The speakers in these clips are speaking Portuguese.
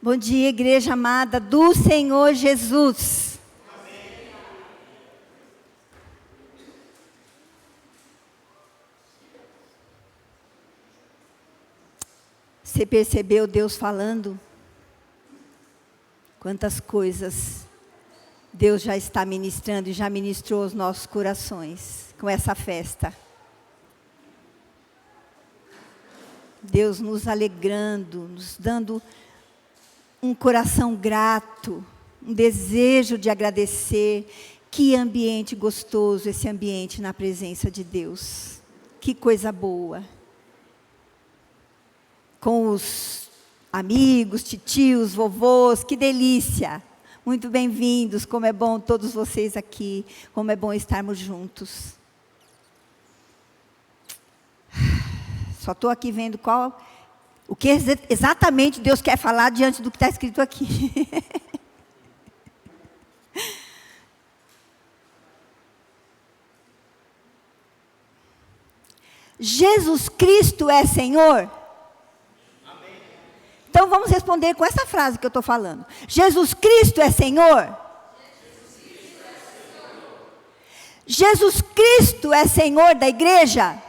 Bom dia, igreja amada do Senhor Jesus. Amém. Você percebeu Deus falando? Quantas coisas Deus já está ministrando e já ministrou aos nossos corações com essa festa. Deus nos alegrando, nos dando um coração grato, um desejo de agradecer. Que ambiente gostoso esse ambiente na presença de Deus. Que coisa boa. Com os amigos, titios, vovôs, que delícia. Muito bem-vindos, como é bom todos vocês aqui, como é bom estarmos juntos. Só estou aqui vendo o que exatamente Deus quer falar diante do que está escrito aqui. Jesus Cristo é Senhor? Amém. Então vamos responder com essa frase que eu estou falando. Jesus Cristo é Senhor? Jesus Cristo é Senhor da igreja?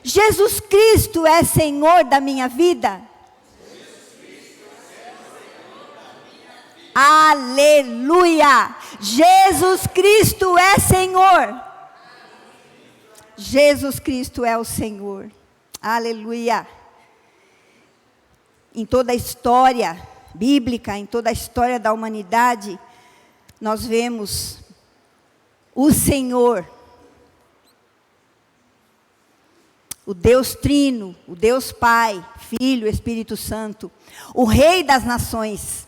Jesus Cristo é Senhor da minha vida? Aleluia! Jesus Cristo é Senhor. Jesus Cristo é o Senhor. Aleluia! Em toda a história bíblica, em toda a história da humanidade, nós vemos o Senhor, o Deus Trino, o Deus Pai, Filho, Espírito Santo, o Rei das nações,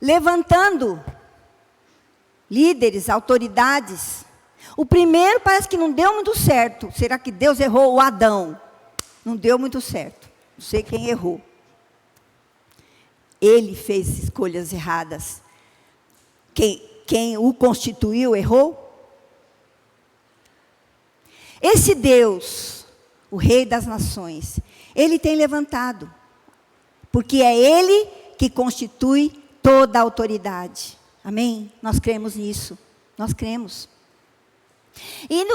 levantando líderes, autoridades. O primeiro parece que não deu muito certo. Será que Deus errou? O Adão. Não deu muito certo. Não sei quem errou. Ele fez escolhas erradas. Quem o constituiu errou? Esse Deus, o Rei das nações, Ele tem levantado, porque é Ele que constitui toda a autoridade. Amém? Nós cremos nisso, nós cremos. E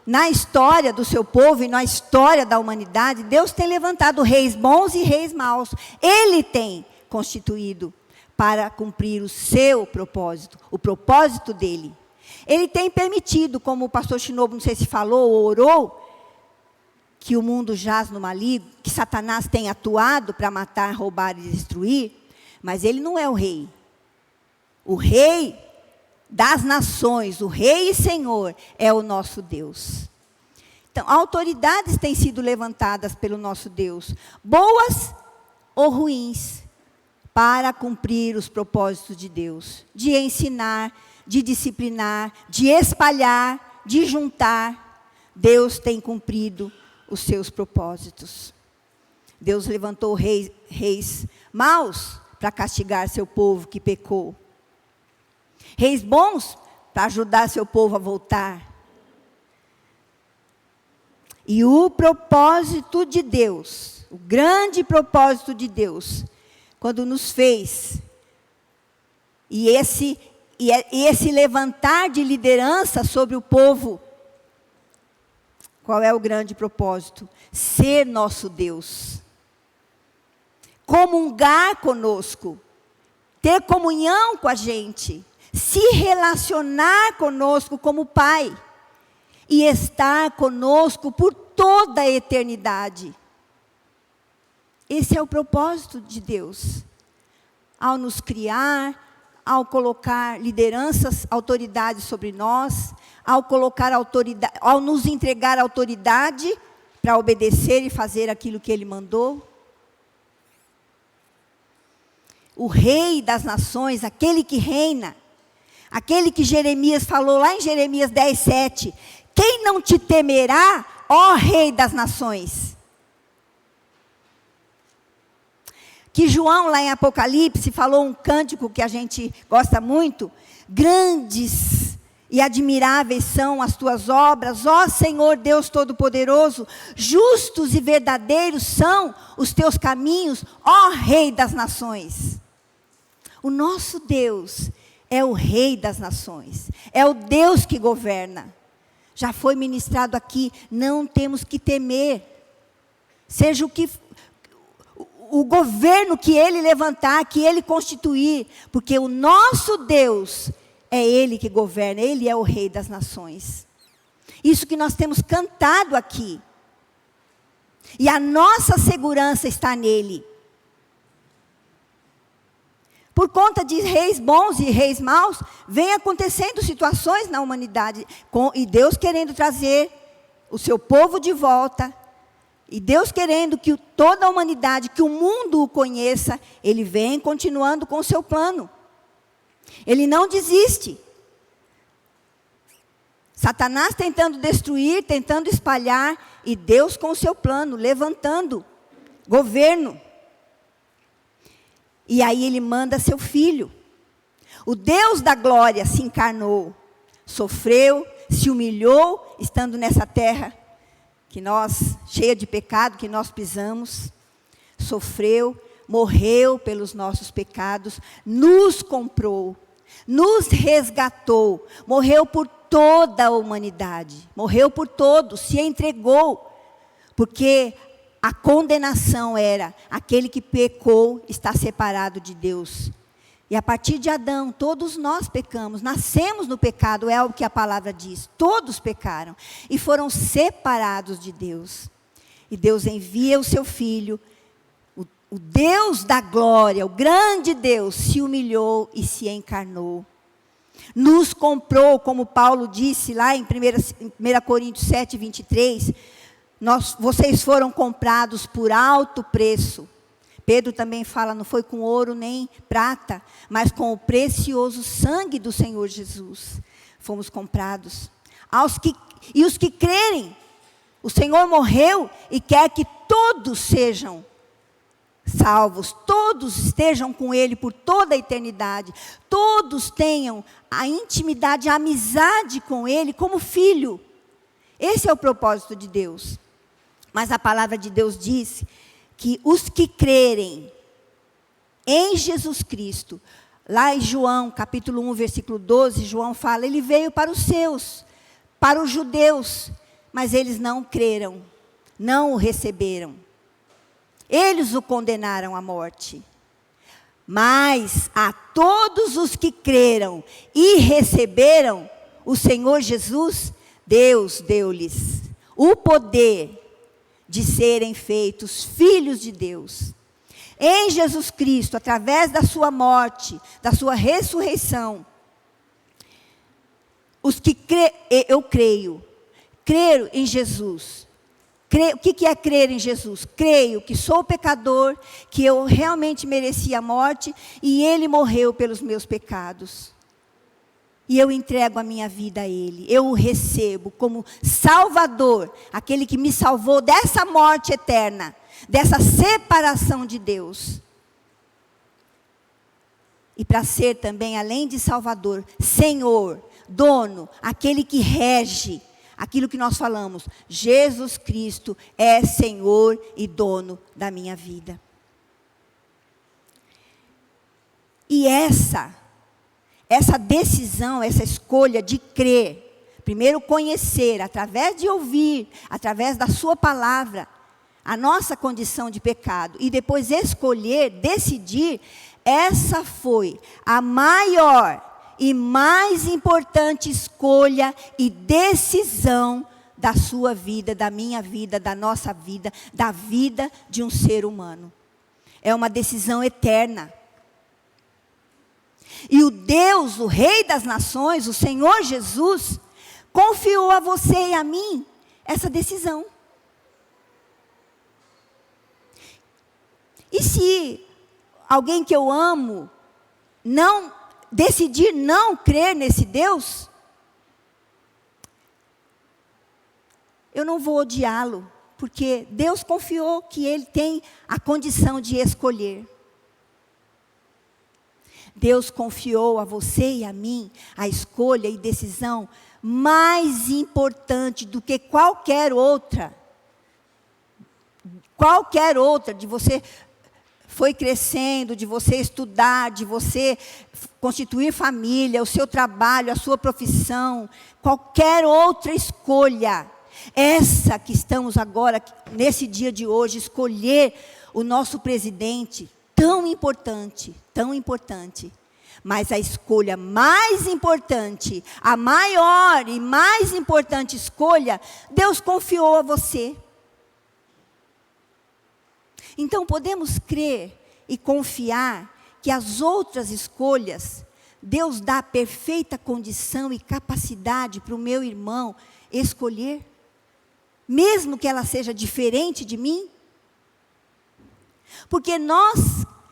na história do seu povo e na história da humanidade, Deus tem levantado reis bons e reis maus. Ele tem constituído para cumprir o seu propósito, o propósito dele. Ele tem permitido, como o pastor Shinobu, não sei se falou ou orou, que o mundo jaz no maligno, que Satanás tem atuado para matar, roubar e destruir, mas ele não é o rei. O rei das nações, o rei e senhor, é o nosso Deus. Então, autoridades têm sido levantadas pelo nosso Deus, boas ou ruins, para cumprir os propósitos de Deus, de ensinar, de disciplinar, de espalhar, de juntar. Deus tem cumprido os seus propósitos. Deus levantou reis maus para castigar seu povo que pecou. Reis bons para ajudar seu povo a voltar. E o propósito de Deus, o grande propósito de Deus, quando nos fez, e esse levantar de liderança sobre o povo, qual é o grande propósito? Ser nosso Deus. Comungar conosco. Ter comunhão com a gente. Se relacionar conosco como Pai. E estar conosco por toda a eternidade. Esse é o propósito de Deus. Ao nos criar, ao colocar lideranças, autoridades sobre nós, ao nos entregar autoridade para obedecer e fazer aquilo que Ele mandou. O Rei das nações, aquele que reina, aquele que Jeremias falou lá em Jeremias 10:7, quem não te temerá, ó Rei das nações? Que João, lá em Apocalipse, falou um cântico que a gente gosta muito. Grandes e admiráveis são as tuas obras, ó Senhor Deus Todo-Poderoso, justos e verdadeiros são os teus caminhos, ó Rei das nações. O nosso Deus é o Rei das nações, é o Deus que governa. Já foi ministrado aqui, não temos que temer, seja o governo que Ele levantar, que Ele constituir, porque o nosso Deus é Ele que governa, Ele é o Rei das nações. Isso que nós temos cantado aqui. E a nossa segurança está nele. Por conta de reis bons e reis maus, vem acontecendo situações na humanidade, e Deus querendo trazer o seu povo de volta, e Deus querendo que toda a humanidade, que o mundo o conheça, Ele vem continuando com o seu plano. Ele não desiste. Satanás tentando destruir, tentando espalhar, e Deus com o seu plano, levantando governo. E aí Ele manda seu Filho. O Deus da glória se encarnou, sofreu, se humilhou, estando nessa terra, cheia de pecado, que nós pisamos, sofreu, morreu pelos nossos pecados, nos comprou, nos resgatou, morreu por toda a humanidade, morreu por todos, se entregou, porque a condenação era, aquele que pecou está separado de Deus. E a partir de Adão, todos nós pecamos, nascemos no pecado, é o que a palavra diz. Todos pecaram e foram separados de Deus. E Deus envia o seu Filho, o Deus da glória, o grande Deus, se humilhou e se encarnou. Nos comprou, como Paulo disse lá em 1 Coríntios 7, 23, vocês foram comprados por alto preço. Pedro também fala, não foi com ouro nem prata, mas com o precioso sangue do Senhor Jesus. Fomos comprados. E os que crerem, o Senhor morreu e quer que todos sejam salvos, todos estejam com Ele por toda a eternidade, todos tenham a intimidade, a amizade com Ele como filho. Esse é o propósito de Deus. Mas a palavra de Deus diz que os que crerem em Jesus Cristo, lá em João, capítulo 1, versículo 12, João fala, Ele veio para os seus, para os judeus, mas eles não creram, não o receberam. Eles o condenaram à morte. Mas a todos os que creram e receberam o Senhor Jesus, Deus deu-lhes o poder de serem feitos filhos de Deus. Em Jesus Cristo, através da sua morte, da sua ressurreição, eu creio, crer em Jesus. O que é crer em Jesus? Creio que sou pecador, que eu realmente merecia a morte, e Ele morreu pelos meus pecados. E eu entrego a minha vida a Ele. Eu o recebo como Salvador, aquele que me salvou dessa morte eterna, dessa separação de Deus. E para ser também, além de Salvador, Senhor, dono, aquele que rege, aquilo que nós falamos, Jesus Cristo é Senhor e dono da minha vida. E essa decisão, essa escolha de crer, primeiro conhecer, através de ouvir, através da sua palavra, a nossa condição de pecado, e depois escolher, decidir, essa foi a maior e mais importante escolha e decisão da sua vida, da minha vida, da nossa vida, da vida de um ser humano. É uma decisão eterna. E o Deus, o Rei das nações, o Senhor Jesus, confiou a você e a mim essa decisão. E se alguém que eu amo decidir não crer nesse Deus, eu não vou odiá-lo, porque Deus confiou que ele tem a condição de escolher. Deus confiou a você e a mim a escolha e decisão mais importante do que qualquer outra. Qualquer outra, de você foi crescendo, de você estudar, de você constituir família, o seu trabalho, a sua profissão, qualquer outra escolha. Essa que estamos agora, nesse dia de hoje, escolher o nosso presidente, tão importante. Mas a escolha mais importante, a maior e mais importante escolha, Deus confiou a você. Então, podemos crer e confiar que as outras escolhas, Deus dá perfeita condição e capacidade para o meu irmão escolher, mesmo que ela seja diferente de mim? Porque nós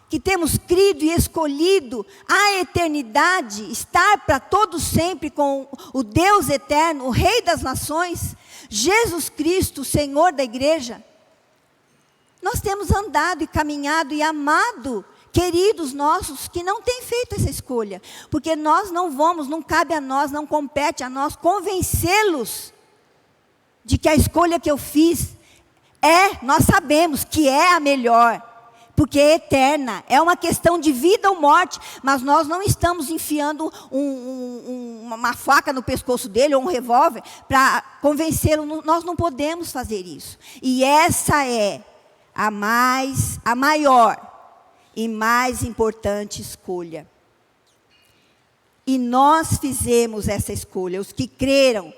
que temos crido e escolhido a eternidade, estar para todo sempre com o Deus eterno, o Rei das nações, Jesus Cristo, o Senhor da igreja, nós temos andado e caminhado e amado queridos nossos que não têm feito essa escolha. Porque nós não vamos, não cabe a nós, não compete a nós convencê-los de que a escolha que eu fiz nós sabemos que é a melhor. Porque é eterna, é uma questão de vida ou morte. Mas nós não estamos enfiando uma faca no pescoço dele ou um revólver para convencê-lo. Nós não podemos fazer isso. E essa é a maior e mais importante escolha. E nós fizemos essa escolha, os que creram,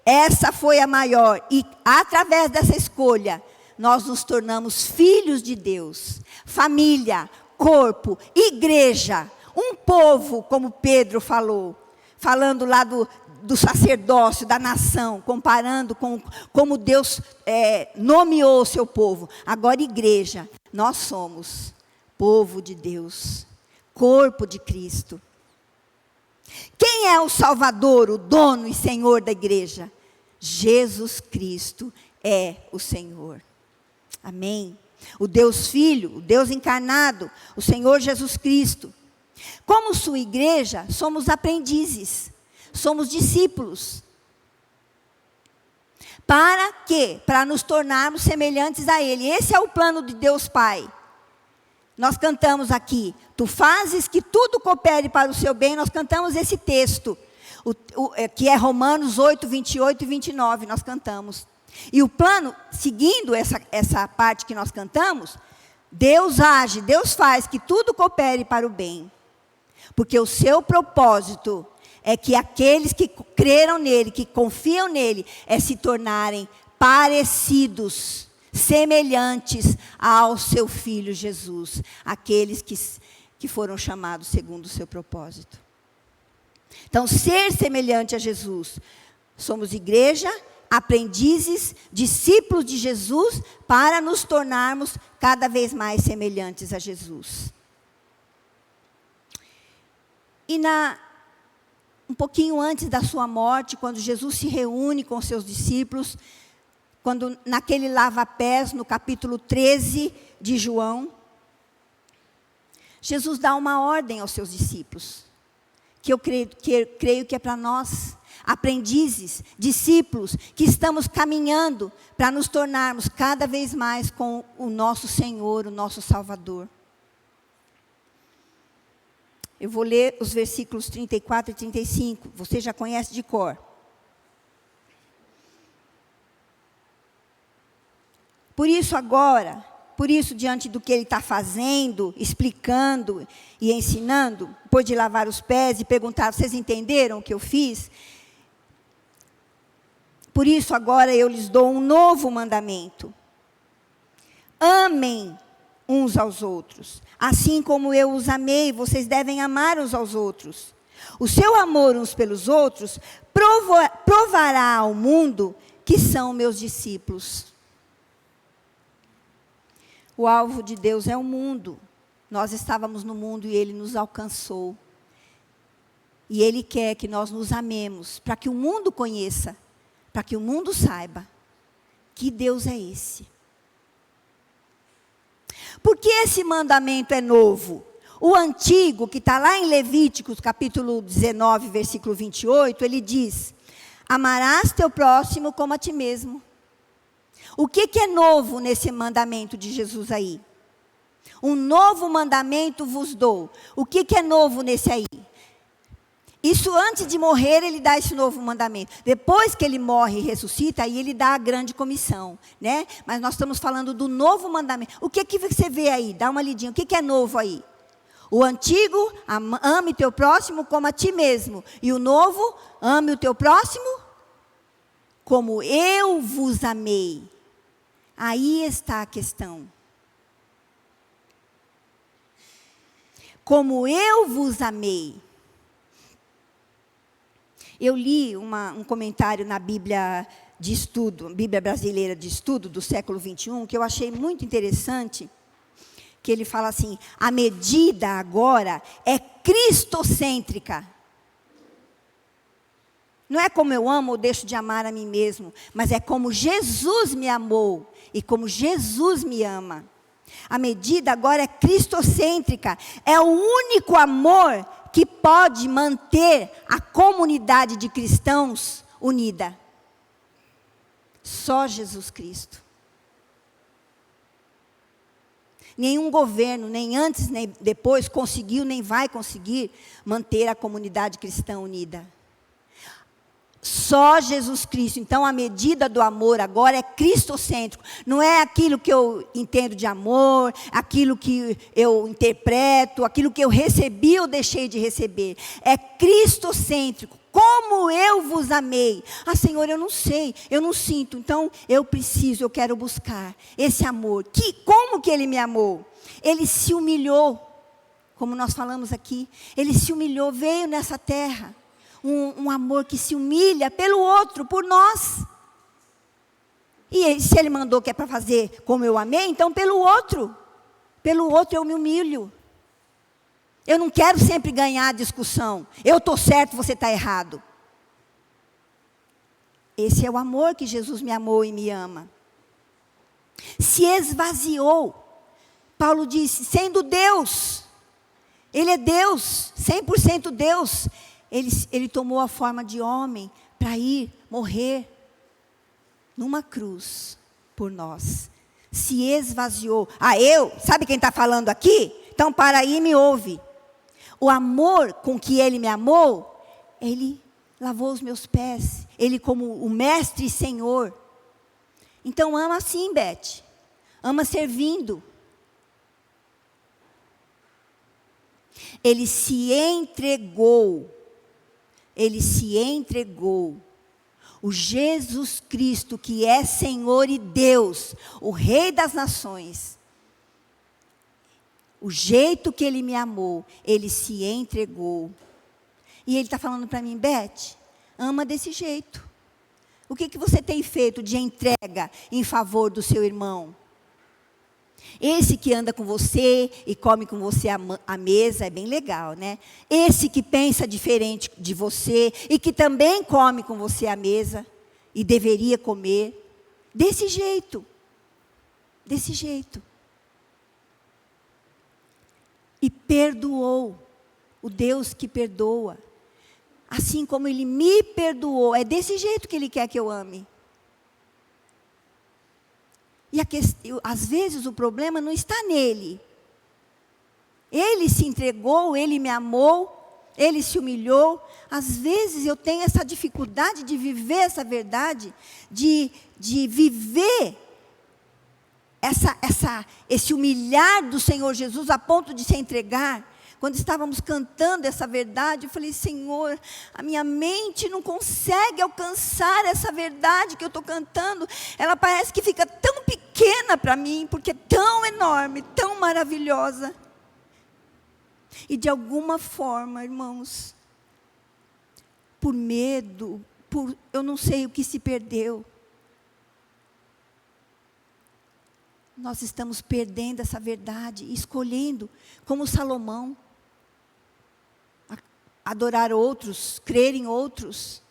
essa foi a maior. E através dessa escolha, nós nos tornamos filhos de Deus, família, corpo, igreja, um povo, como Pedro falou, falando lá do sacerdócio, da nação, comparando com como Deus nomeou o seu povo. Agora, igreja, nós somos povo de Deus, corpo de Cristo. Quem é o Salvador, o dono e Senhor da igreja? Jesus Cristo é o Senhor. Amém? O Deus Filho, o Deus encarnado, o Senhor Jesus Cristo. Como sua igreja, somos aprendizes. Somos discípulos. Para quê? Para nos tornarmos semelhantes a Ele. Esse é o plano de Deus Pai. Nós cantamos aqui, tu fazes que tudo coopere para o seu bem. Nós cantamos esse texto, que é Romanos 8, 28 e 29, nós cantamos. E o plano, seguindo essa parte que nós cantamos, Deus age, Deus faz que tudo coopere para o bem. Porque o seu propósito é que aqueles que creram nele, que confiam nele, se tornarem parecidos, semelhantes ao seu Filho Jesus. Aqueles que foram chamados segundo o seu propósito. Então, ser semelhante a Jesus. Somos igreja, aprendizes, discípulos de Jesus, para nos tornarmos cada vez mais semelhantes a Jesus. E um pouquinho antes da sua morte, quando Jesus se reúne com seus discípulos, quando naquele lava-pés, no capítulo 13 de João, Jesus dá uma ordem aos seus discípulos, que eu creio que é para nós, aprendizes, discípulos, que estamos caminhando para nos tornarmos cada vez mais com o nosso Senhor, o nosso Salvador. Eu vou ler os versículos 34 e 35. Você já conhece de cor. Por isso diante do que ele está fazendo, explicando e ensinando, depois de lavar os pés e perguntar, vocês entenderam o que eu fiz? Por isso agora eu lhes dou um novo mandamento. Amem uns aos outros. Assim como eu os amei, vocês devem amar uns aos outros. O seu amor uns pelos outros provará ao mundo que são meus discípulos. O alvo de Deus é o mundo. Nós estávamos no mundo e Ele nos alcançou. E Ele quer que nós nos amemos, para que o mundo conheça, para que o mundo saiba que Deus é esse. Por que esse mandamento é novo? O antigo, que está lá em Levíticos, capítulo 19, versículo 28, ele diz: amarás teu próximo como a ti mesmo. O que é novo nesse mandamento de Jesus aí? Um novo mandamento vos dou. O que é novo nesse aí? Isso antes de morrer, ele dá esse novo mandamento. Depois que ele morre e ressuscita, aí ele dá a grande comissão, né? Mas nós estamos falando do novo mandamento. O que você vê aí? Dá uma lidinha. O que é novo aí? O antigo, ame teu próximo como a ti mesmo. E o novo, ame o teu próximo como eu vos amei. Aí está a questão. Como eu vos amei. Eu li um comentário na Bíblia de Estudo, Bíblia Brasileira de Estudo, do século 21, que eu achei muito interessante, que ele fala assim: a medida agora é cristocêntrica. Não é como eu amo ou deixo de amar a mim mesmo, mas é como Jesus me amou e como Jesus me ama. A medida agora é cristocêntrica, é o único amor que pode manter a comunidade de cristãos unida. Só Jesus Cristo. Nenhum governo, nem antes nem depois, conseguiu nem vai conseguir manter a comunidade cristã unida. Só Jesus Cristo. Então a medida do amor agora é cristocêntrico. Não é aquilo que eu entendo de amor, aquilo que eu interpreto, aquilo que eu recebi ou deixei de receber. É cristocêntrico. Como eu vos amei. Ah, Senhor, eu não sei, eu não sinto. Então eu eu quero buscar esse amor. Como que Ele me amou? Ele se humilhou, como nós falamos aqui. Ele se humilhou, veio nessa terra. Um amor que se humilha pelo outro, por nós. E se Ele mandou que é para fazer como eu amei, então pelo outro eu me humilho. Eu não quero sempre ganhar a discussão. Eu estou certo, você está errado. Esse é o amor que Jesus me amou e me ama. Se esvaziou. Paulo disse, sendo Deus. Ele é Deus, 100% Deus. Ele tomou a forma de homem para ir morrer numa cruz por nós. Se esvaziou. Sabe quem está falando aqui? Então para aí e me ouve. O amor com que Ele me amou, Ele lavou os meus pés. Ele como o mestre e Senhor. Então ama assim, Beth. Ama servindo. Ele se entregou. Ele se entregou. O Jesus Cristo, que é Senhor e Deus, o Rei das Nações. O jeito que Ele me amou, Ele se entregou. E Ele está falando para mim, Beth, ama desse jeito. O que você tem feito de entrega em favor do seu irmão? Esse que anda com você e come com você à mesa é bem legal, né? Esse que pensa diferente de você e que também come com você à mesa e deveria comer. Desse jeito. Desse jeito. E perdoou. O Deus que perdoa. Assim como Ele me perdoou. É desse jeito que Ele quer que eu ame. E às vezes o problema não está nele. Ele se entregou, Ele me amou, Ele se humilhou. Às vezes eu tenho essa dificuldade de viver essa verdade, de viver esse humilhar do Senhor Jesus a ponto de se entregar. Quando estávamos cantando essa verdade, eu falei, Senhor, a minha mente não consegue alcançar essa verdade que eu estou cantando. Ela parece que fica tão pequena para mim, porque é tão enorme, tão maravilhosa. E de alguma forma, irmãos, por medo, eu não sei o que se perdeu. Nós estamos perdendo essa verdade, escolhendo, como Salomão, adorar outros, crer em outros.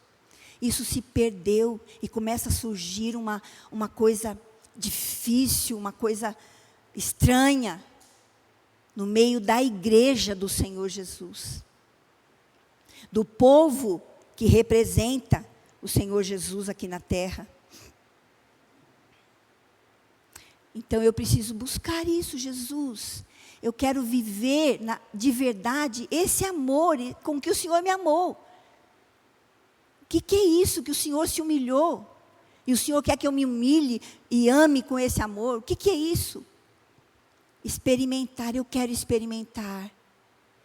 Isso se perdeu e começa a surgir uma coisa difícil, uma coisa estranha. no meio da igreja do Senhor Jesus, do povo que representa o Senhor Jesus aqui na terra. Então eu preciso buscar isso, Jesus. Eu quero viver de verdade esse amor com que o Senhor me amou. O que é isso que o Senhor se humilhou? E o Senhor quer que eu me humilhe e ame com esse amor? O que é isso? Experimentar, eu quero experimentar.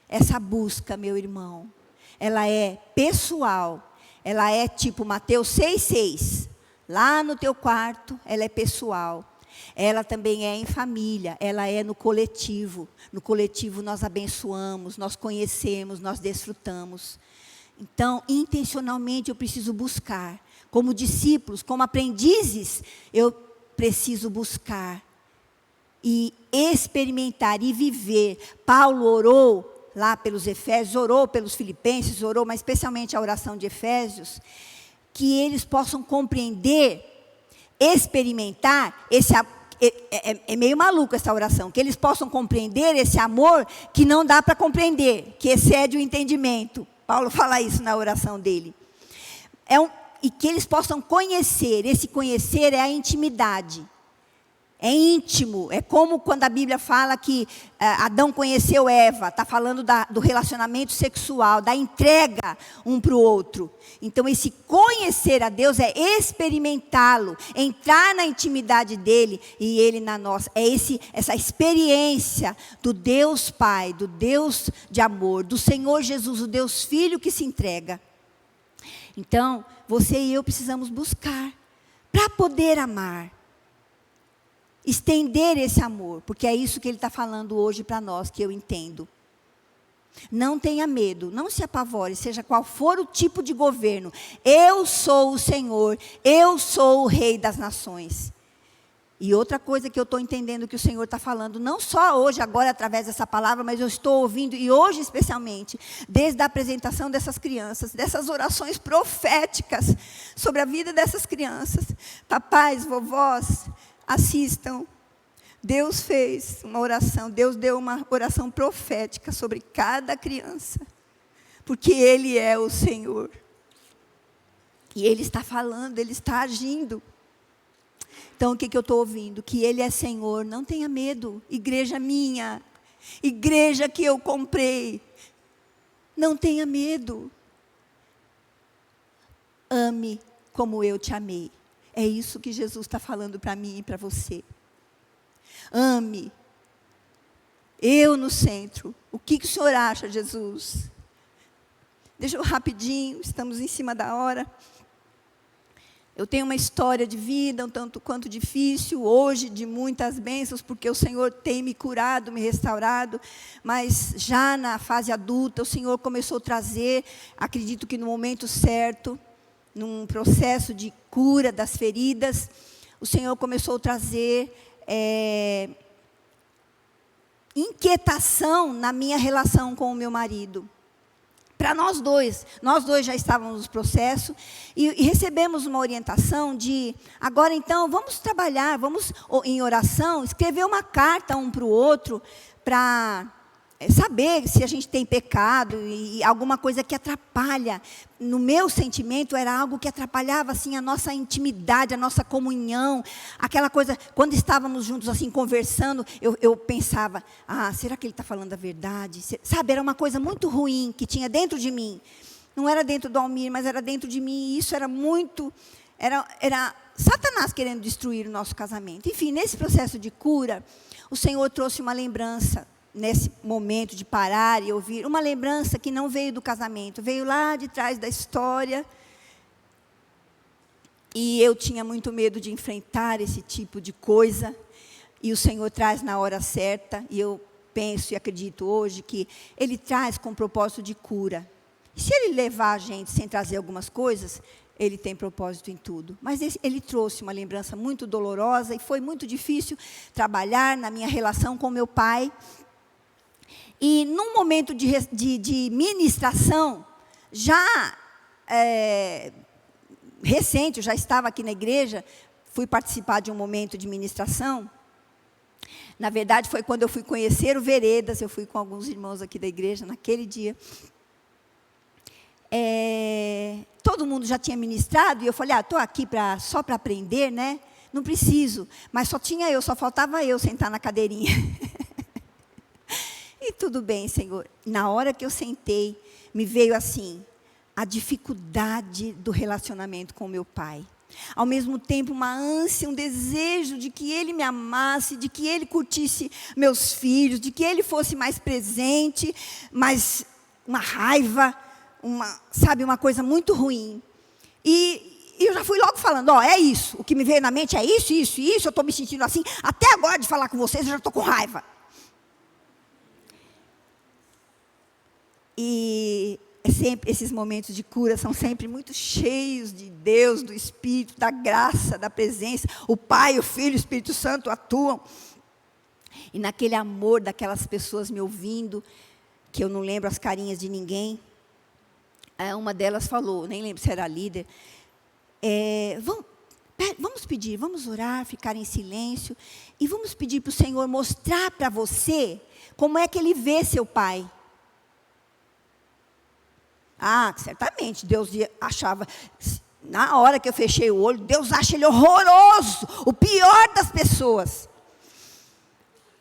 Essa busca, meu irmão, ela é pessoal. Ela é tipo Mateus 6,6. Lá no teu quarto, ela é pessoal. Ela também é em família, ela é no coletivo. No coletivo nós abençoamos, nós conhecemos, nós desfrutamos. Então, intencionalmente eu preciso buscar. Como discípulos, como aprendizes, eu preciso buscar. E experimentar e viver. Paulo orou lá pelos Efésios, orou pelos Filipenses, orou, mas especialmente a oração de Efésios, que eles possam compreender, experimentar esse amor. É meio maluco essa oração, que eles possam compreender esse amor que não dá para compreender, que excede o entendimento. Paulo fala isso na oração dele. E que eles possam conhecer, esse conhecer é a intimidade. É íntimo, é como quando a Bíblia fala que Adão conheceu Eva, está falando do relacionamento sexual, da entrega um para o outro. Então esse conhecer a Deus é experimentá-lo, entrar na intimidade dele e ele na nossa. É essa experiência do Deus Pai, do Deus de amor, do Senhor Jesus, o Deus Filho que se entrega. Então, você e eu precisamos buscar para poder amar. Estender esse amor, porque é isso que ele está falando hoje para nós, que eu entendo. Não tenha medo, não se apavore, seja qual for o tipo de governo. Eu sou o Senhor, eu sou o Rei das nações. E outra coisa que eu estou entendendo que o Senhor está falando, não só hoje, agora, através dessa palavra, mas eu estou ouvindo, e hoje especialmente, desde a apresentação dessas crianças, dessas orações proféticas sobre a vida dessas crianças. Papais, vovós, assistam. Deus fez uma oração, Deus deu uma oração profética sobre cada criança, porque Ele é o Senhor. E Ele está falando, Ele está agindo. Então, o que eu estou ouvindo? Que Ele é Senhor, não tenha medo. Igreja minha, igreja que eu comprei, não tenha medo. Ame como eu te amei. É isso que Jesus está falando para mim e para você. Ame. Eu no centro. O que o Senhor acha, Jesus? Deixa eu rapidinho, estamos em cima da hora. Eu tenho uma história de vida, um tanto quanto difícil, hoje de muitas bênçãos, porque o Senhor tem me curado, me restaurado, mas já na fase adulta, o Senhor começou a trazer, acredito que no momento certo, num processo de cura das feridas, o Senhor começou a trazer inquietação na minha relação com o meu marido. Para nós dois já estávamos no processo e recebemos uma orientação de, agora então, vamos trabalhar, vamos em oração, escrever uma carta um para o outro, para saber se a gente tem pecado e alguma coisa que atrapalha. No meu sentimento era algo que atrapalhava assim a nossa intimidade, a nossa comunhão, aquela coisa, quando estávamos juntos assim conversando, eu pensava, será que ele está falando a verdade? Sabe, era uma coisa muito ruim que tinha dentro de mim. Não era dentro do Almir, mas era dentro de mim, e isso era muito, era Satanás querendo destruir o nosso casamento. Enfim, nesse processo de cura, o Senhor trouxe uma lembrança, nesse momento de parar e ouvir, uma lembrança que não veio do casamento, veio lá de trás da história. E eu tinha muito medo de enfrentar esse tipo de coisa. E o Senhor traz na hora certa, e eu penso e acredito hoje que Ele traz com propósito de cura. E se Ele levar a gente sem trazer algumas coisas, Ele tem propósito em tudo. Mas Ele trouxe uma lembrança muito dolorosa, e foi muito difícil trabalhar na minha relação com meu pai. E num momento de ministração, já recente, eu já estava aqui na igreja, fui participar de um momento de ministração. Na verdade, foi quando eu fui conhecer o Veredas, eu fui com alguns irmãos aqui da igreja, naquele dia. Todo mundo já tinha ministrado, e eu falei, estou aqui só para aprender, né? Não preciso. Mas só faltava eu sentar na cadeirinha. E tudo bem, Senhor. Na hora que eu sentei, me veio assim, a dificuldade do relacionamento com meu pai. Ao mesmo tempo, uma ânsia, um desejo de que ele me amasse, de que ele curtisse meus filhos, de que ele fosse mais presente, mas uma raiva, uma coisa muito ruim. E eu já fui logo falando, é isso, o que me veio na mente é isso, isso, isso, eu estou me sentindo assim, até agora de falar com vocês, eu já estou com raiva. E esses momentos de cura são sempre muito cheios de Deus, do Espírito, da graça, da presença. O Pai, o Filho e o Espírito Santo atuam. E naquele amor daquelas pessoas me ouvindo, que eu não lembro as carinhas de ninguém, uma delas falou, nem lembro se era a líder, vamos pedir, vamos orar, ficar em silêncio, e vamos pedir para o Senhor mostrar para você como é que Ele vê seu pai. Certamente, Deus achava, na hora que eu fechei o olho, Deus acha ele horroroso, o pior das pessoas.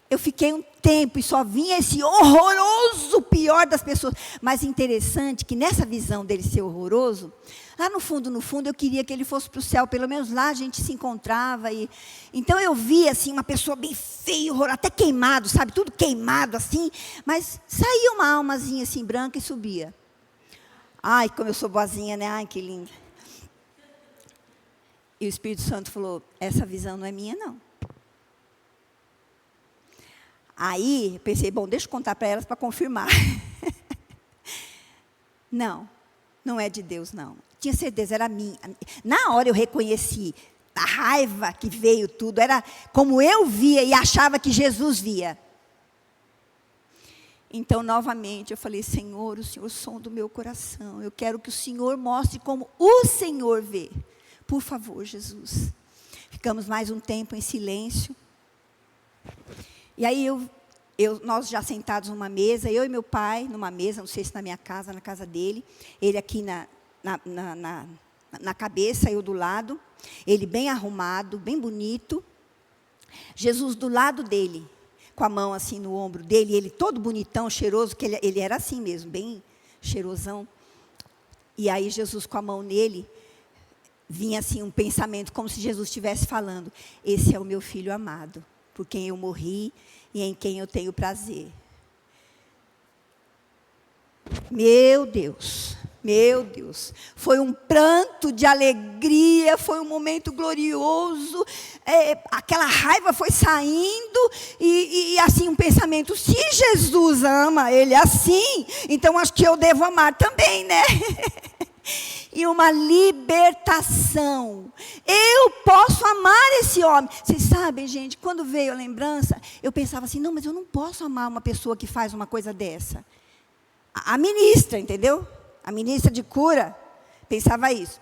Eu fiquei um tempo e só vinha esse horroroso, pior das pessoas. Mas interessante que nessa visão dele ser horroroso, lá no fundo, eu queria que ele fosse para o céu, pelo menos lá a gente se encontrava. Então eu via assim, uma pessoa bem feia, horrorosa, até queimado, sabe, tudo queimado assim, mas saía uma almazinha assim branca e subia. Ai, como eu sou boazinha, né? Ai, que linda. E o Espírito Santo falou, essa visão não é minha, não. Aí, eu pensei, deixa eu contar para elas para confirmar. Não é de Deus, não. Tinha certeza, era minha. Na hora eu reconheci a raiva que veio tudo, era como eu via e achava que Jesus via. Então, novamente, eu falei, Senhor, o Senhor sonda o meu coração. Eu quero que o Senhor mostre como o Senhor vê. Por favor, Jesus. Ficamos mais um tempo em silêncio. E aí, nós já sentados numa mesa, eu e meu pai, numa mesa, não sei se na minha casa, na casa dele. Ele aqui na cabeça, eu do lado. Ele bem arrumado, bem bonito. Jesus do lado dele. Com a mão assim no ombro dele, ele todo bonitão, cheiroso, que ele era assim mesmo, bem cheirosão. E aí Jesus com a mão nele, vinha assim um pensamento, como se Jesus estivesse falando, esse é o meu filho amado, por quem eu morri e em quem eu tenho prazer. Meu Deus, foi um pranto de alegria, foi um momento glorioso, aquela raiva foi saindo, e assim um pensamento, se Jesus ama ele assim, então acho que eu devo amar também, né? E uma libertação, eu posso amar esse homem. Vocês sabem, gente, quando veio a lembrança, eu pensava assim, não, mas eu não posso amar uma pessoa que faz uma coisa dessa. A ministra, entendeu? A ministra de cura pensava isso.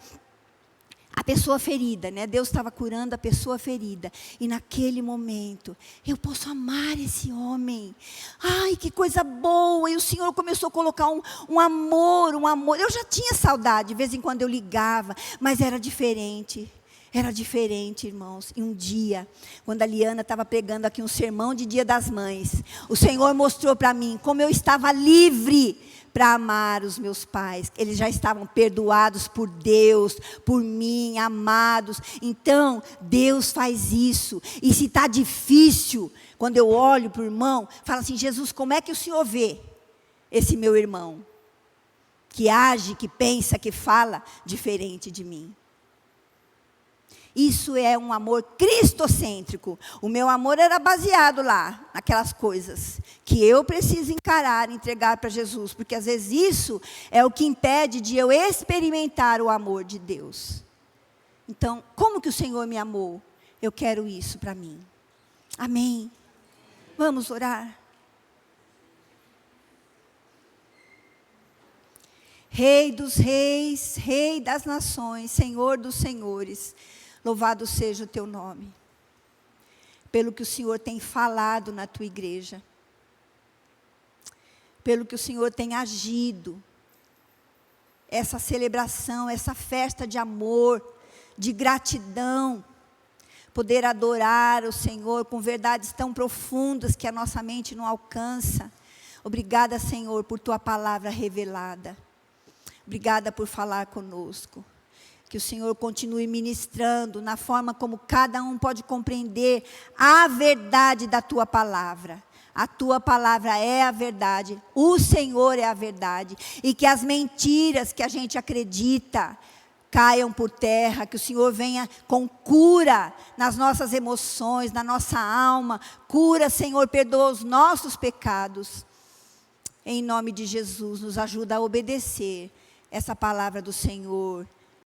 A pessoa ferida, né? Deus estava curando a pessoa ferida. E naquele momento, eu posso amar esse homem. Ai, que coisa boa. E o Senhor começou a colocar um amor. Eu já tinha saudade, de vez em quando eu ligava, mas era diferente. Era diferente, irmãos. E um dia, quando a Liana estava pregando aqui um sermão de Dia das Mães, o Senhor mostrou para mim como eu estava livre para amar os meus pais. Eles já estavam perdoados por Deus, por mim, amados. Então, Deus faz isso. E se está difícil, quando eu olho para o irmão, falo assim, Jesus, como é que o Senhor vê esse meu irmão? Que age, que pensa, que fala diferente de mim. Isso é um amor cristocêntrico. O meu amor era baseado lá, naquelas coisas que eu preciso encarar, entregar para Jesus. Porque às vezes isso é o que impede de eu experimentar o amor de Deus. Então, como que o Senhor me amou? Eu quero isso para mim. Amém. Vamos orar. Rei dos reis, Rei das nações, Senhor dos senhores. Louvado seja o teu nome. pelo que o Senhor tem falado na tua igreja, pelo que o Senhor tem agido. Essa celebração, essa festa de amor, de gratidão, poder adorar o Senhor com verdades tão profundas que a nossa mente não alcança. Obrigada, Senhor, por tua palavra revelada. Obrigada por falar conosco. Que o Senhor continue ministrando na forma como cada um pode compreender a verdade da tua palavra. A tua palavra é a verdade, o Senhor é a verdade. E que as mentiras que a gente acredita caiam por terra, que o Senhor venha com cura nas nossas emoções, na nossa alma. Cura, Senhor, perdoa os nossos pecados. Em nome de Jesus, nos ajuda a obedecer essa palavra do Senhor.